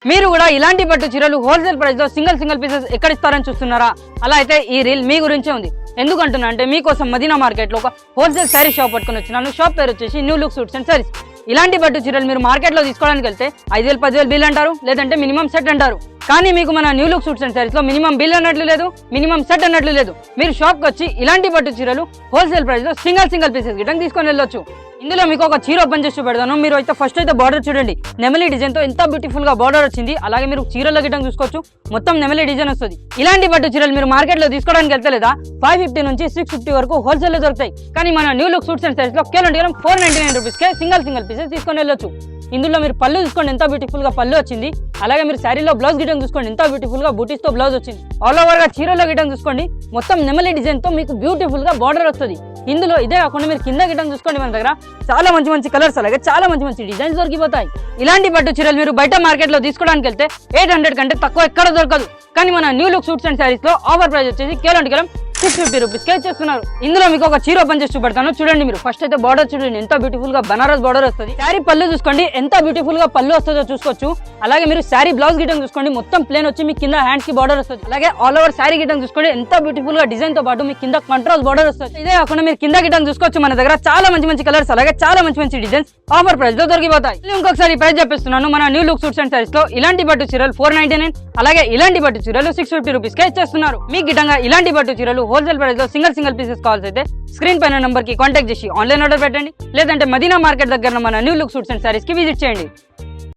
మీరు కూడా ఇలాంటి పట్టు చీరలు హోల్సేల్ ప్రైస్ లో సింగిల్ పీసెస్ ఎక్కడ ఇస్తారని చూస్తున్నారా? అలా అయితే ఈ రీల్ మీ గురించే ఉంది. ఎందుకంటున్నా అంటే మీకోసం మదీనా మార్కెట్ లో ఒక హోల్సేల్ శారీ షాప్ పట్టుకుని వచ్చినాను. షాప్ పేరు వచ్చేసి new look suits and saris. ఇలాంటి పట్టు చీరలు మీరు మార్కెట్ లో తీసుకోవడానికి వెళ్తే 5,000 10,000 బిల్ అంటారు, లేదంటే మినిమం సెట్ అంటారు. కానీ మీకు మన new look suits and saris లో మినిమం బిల్ అన్నట్లు లేదు, మినిమం సెట్ అన్నట్లు లేదు. మీరు షాప్ కి వచ్చి ఇలాంటి పట్టు చీరలు హోల్సేల్ ప్రైస్ లో సింగిల్ పీసెస్ గిట్టంగా తీసుకొని వెళ్ళొచ్చు. ఇందులో మీకు ఒక చీర ఓపెన్ చేసి పెడతాను. మీరు అయితే ఫస్ట్ అయితే బార్డర్ చూడండి, నెమలి డిజైన్ తో ఎంత బ్యూటిఫుల్ గా బార్డర్ వచ్చింది. అలాగే మీరు చీరలో గిట్టం చూసుకోవచ్చు, మొత్తం నెమలి డిజైన్ వస్తుంది. ఇలాంటి పట్టు చీరలు మీరు మార్కెట్ లో తీసుకోవడానికి వెళ్తే లేదా 550 నుంచి 650 వరకు హోల్సేల్ లో దొరుకుతాయి. కానీ మన new look suits and saris లో కేవలం 499 రూపీస్ కే సింగిల్ పీసెస్ తీసుకొని వెళ్ళొచ్చు. ఇందులో మీరు పళ్ళు చూసుకోండి, ఎంత బ్యూటిఫుల్ గా పళ్ళు వచ్చింది. అలాగే మీరు శారీలో బ్లౌజ్ గిటం చూసుకోండి, ఎంత బ్యూటిఫుల్ గా బూటీస్ తో బ్లౌజ్ వచ్చింది. ఆల్ ఓవర్ గా చీరలో గిటం చూసుకోండి, మొత్తం నెమలి డిజైన్ తో మీకు బ్యూటిఫుల్ గా బార్డర్ వస్తుంది. ఇందులో ఇదే కాకుండా మీరు కింద గిటం చూసుకోండి, మన దగ్గర చాలా మంచి కలర్స్ అలాగే చాలా మంచి డిజైన్స్ దొరికిపోతాయి. ఇలాంటి పట్టు చీరలు మీరు బయట మార్కెట్ లో తీసుకోవడానికి వెళ్తే 800 కంటే తక్కువ ఎక్కడ దొరకదు. కానీ మన new look suits and saris లో ఆఫర్ ప్రైస్ వచ్చేసి కేవలం 650 రూపీస్ కే చేస్తున్నారు. ఇందులో మీకు ఒక చీర ఓపెన్ చేసి చూపెడతాను. చూడండి, మీరు ఫస్ట్ అయితే బార్డర్ చూడండి, ఎంత బ్యూటిఫుల్ గా బనారస్ బార్డర్ వస్తుంది. శారీ పళ్ళు చూసుకోండి, ఎంత బ్యూటిఫుల్ గా పళ్ళు వస్తుందో చూసుకోవచ్చు. అలాగే మీరు శారీ బ్లౌజ్ గిటం చూసుకోండి, మొత్తం ప్లేన్ వచ్చి మీ కింద హ్యాండ్స్ కి బార్డర్ వస్తుంది. అలాగే ఆల్ ఓవర్ శారీ గిటం చూసుకోండి, ఎంత బ్యూటిఫుల్ గా డిజైన్ తో పాటు మీ కింద కాంట్రాస్ట్ బార్డర్ వస్తుంది. ఇదే కాకుండా మీరు కింద గిటం చూసుకోవచ్చు, మన దగ్గర చాలా మంచి కలర్స్ అలాగే చాలా మంచి డిజైన్స్ ఆఫర్ ప్రైస్ లో దొరికిపోతాయి. ఇంకొకసారి ప్రైస్ చెప్పిస్తున్నాను. మన new look suits and saris లో ఇలాంటి పట్టు చీరలు 499, అలాగే ఇలాంటి పట్టు చీరలు 650 రూపీస్ కే ఇచ్చేస్తున్నారు. మీకు గిటంగా ఇలాంటి పట్టు చీరలు హోల్సేల్ ప్రైస్ లో సింగిల్ పీసెస్ కావాల్సి అయితే స్క్రీన్ పైన నంబర్ కి కాంటాక్ట్ చేసి ఆన్లైన్ ఆర్డర్ పెట్టండి, లేదంటే మదీనా మార్కెట్ దగ్గర మన new look suits and saris కి విజిట్ చేయండి.